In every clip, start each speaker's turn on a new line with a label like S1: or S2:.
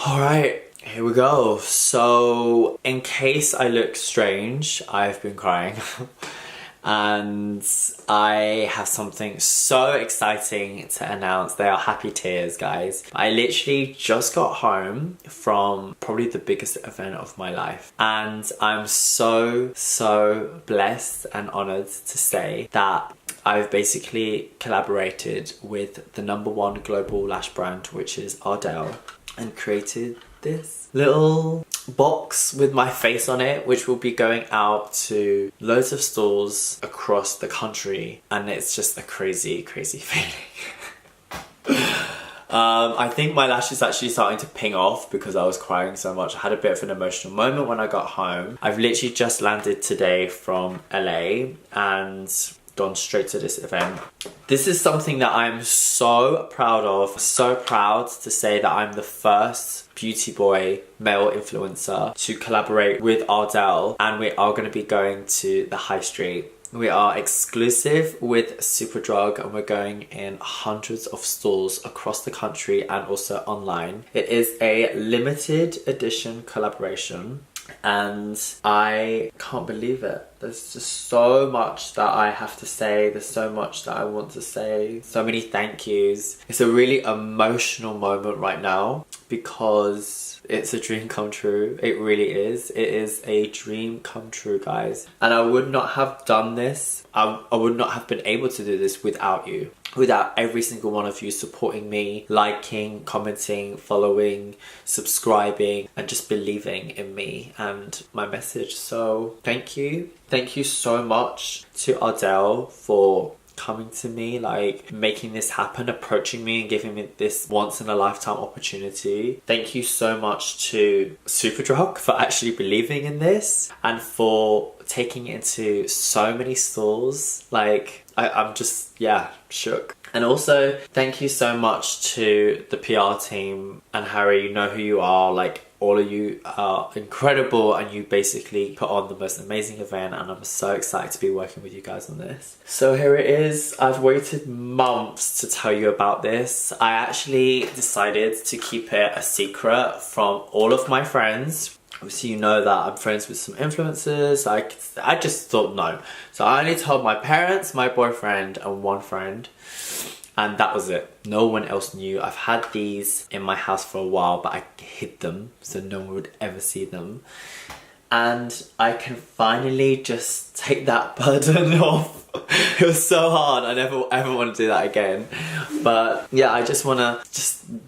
S1: Alright, here we go. So, in case I look strange, I've been crying. And I have something so exciting to announce. They are happy tears, guys. I literally just got home from probably the biggest event of my life. And I'm so blessed and honored to say that I've basically collaborated with the #1 global lash brand, which is Ardell, and created this little box with my face on it, which will be going out to loads of stores across the country, and it's just a crazy feeling. I think my lash is actually starting to ping off because I was crying so much. I had a bit of an emotional moment when I got home. I've literally just landed today from LA and gone straight to this event. This is something that I'm so proud of. So proud to say that I'm the first beauty boy male influencer to collaborate with Ardell, and we are going to be going to the high street. We are exclusive with Superdrug, and we're going in hundreds of stores across the country and also online. It is a limited edition collaboration, and I can't believe it. There's just so much that I have to say. There's so much that I want to say. So many thank yous. It's a really emotional moment right now because it's a dream come true. It really is. It is a dream come true, guys. And I would not have done this. I would not have been able to do this without you. Without every single one of you supporting me, liking, commenting, following, subscribing, and just believing in me and my message. So thank you. Thank you so much to Ardell for coming to me, like making this happen, approaching me and giving me this once in a lifetime opportunity. Thank you so much to Superdrug for actually believing in this and for taking it into so many stores. Like I'm just, yeah, shook. And also thank you so much to the PR team and Harry. You know who you are. Like, all of you are incredible, and you basically put on the most amazing event, and I'm so excited to be working with you guys on this. So here it is. I've waited months to tell you about this. I actually decided to keep it a secret from all of my friends. Obviously, you know that I'm friends with some influencers. I just thought no. So I only told my parents, my boyfriend, and one friend. And that was it. No one else knew. I've had these in my house for a while, but I hid them so no one would ever see them. And I can finally just take that burden off. It was so hard. I never ever want to do that again. But yeah, I just want to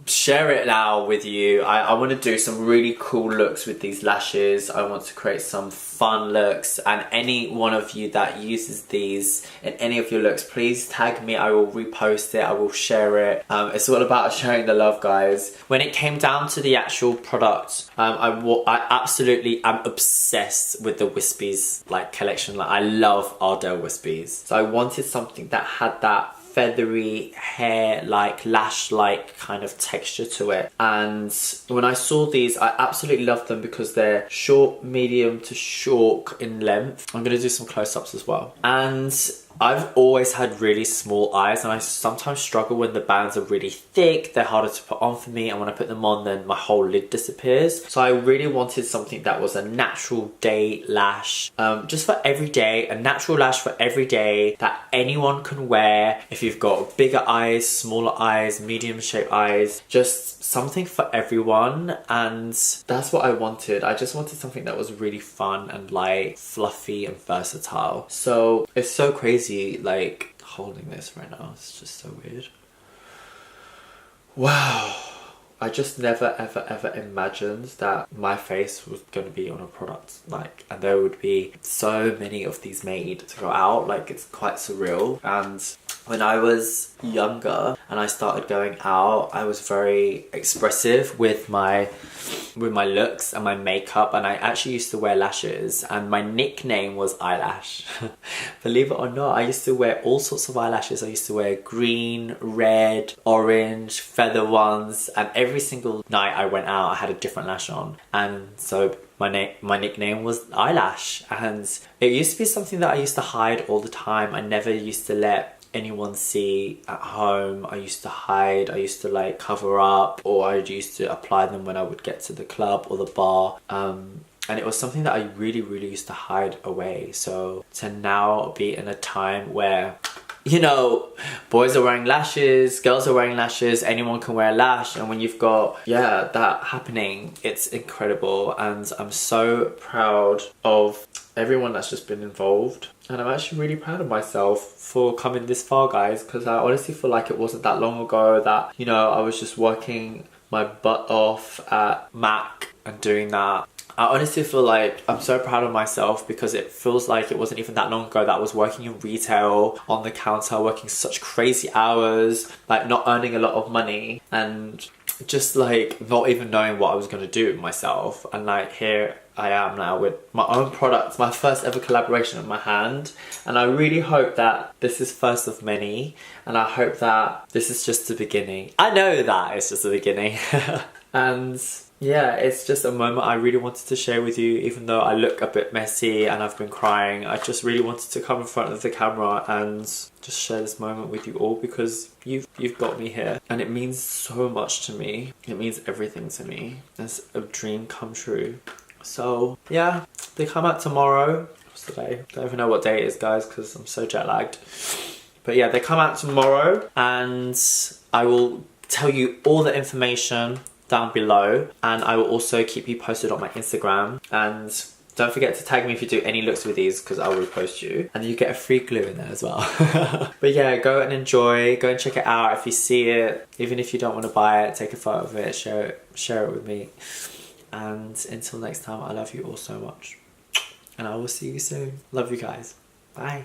S1: share it now with you. I want to do some really cool looks with these lashes. I want to create some fun looks, and any one of you that uses these in any of your looks, please tag me. I will repost it. I will share it. It's all about sharing the love, guys. When it came down to the actual product, I absolutely am obsessed with the wispies like collection. Like, I love Ardell wispies. So I wanted something that had that feathery hair, like lash-like kind of texture to it. And when I saw these, I absolutely loved them because they're short, medium to short in length. I'm gonna do some close-ups as well. And I've always had really small eyes, and I sometimes struggle when the bands are really thick. They're harder to put on for me, and when I put them on, then my whole lid disappears. So I really wanted something that was a natural day lash, just for every day, a natural lash for every day that anyone can wear. If you've got bigger eyes, smaller eyes, medium shaped eyes, just something for everyone. And that's what I wanted. I just wanted something that was really fun and light, fluffy and versatile. So it's so crazy like holding this right now. It's just so weird. Wow. I just never ever imagined that my face was going to be on a product, like, and there would be so many of these made to go out. Like, it's quite surreal. And when I was younger and I started going out, I was very expressive with my looks and my makeup, and I actually used to wear lashes, and my nickname was Eyelash. Believe it or not, I used to wear all sorts of eyelashes. I used to wear green, red, orange, feather ones, and every single night I went out I had a different lash on. And so my nickname was Eyelash, and it used to be something that I used to hide all the time. I never used to let anyone see at home. I used to hide, I used to like cover up, or I used to apply them when I would get to the club or the bar. And it was something that I really used to hide away. So to now be in a time where, you know, boys are wearing lashes, girls are wearing lashes, anyone can wear a lash, and when you've got, yeah, that happening, it's incredible. And I'm so proud of everyone that's just been involved, and I'm actually really proud of myself for coming this far, guys, because I honestly feel like it wasn't that long ago that, you know, I was just working my butt off at Mac and doing that. I honestly feel like I'm so proud of myself because it feels like it wasn't even that long ago that I was working in retail, on the counter, working such crazy hours, like not earning a lot of money, and just like not even knowing what I was going to do with myself. And like here I am now with my own products, my first ever collaboration in my hand, and I really hope that this is first of many, and I hope that this is just the beginning. I know that it's just the beginning. And yeah, it's just a moment I really wanted to share with you. Even though I look a bit messy and I've been crying, I just really wanted to come in front of the camera and just share this moment with you all, because you've got me here and it means so much to me. It means everything to me. It's a dream come true. So yeah, they come out tomorrow. What's the day? Don't even know what day it is, guys, because I'm so jet lagged. But yeah, they come out tomorrow, and I will tell you all the information down below, and I will also keep you posted on my Instagram. And don't forget to tag me if you do any looks with these, because I'll repost you, and you get a free glue in there as well. But yeah, go and enjoy, go and check it out. If you see it, even if you don't want to buy it, take a photo of it, share it with me. And until next time, I love you all so much, and I will see you soon. Love you guys. Bye.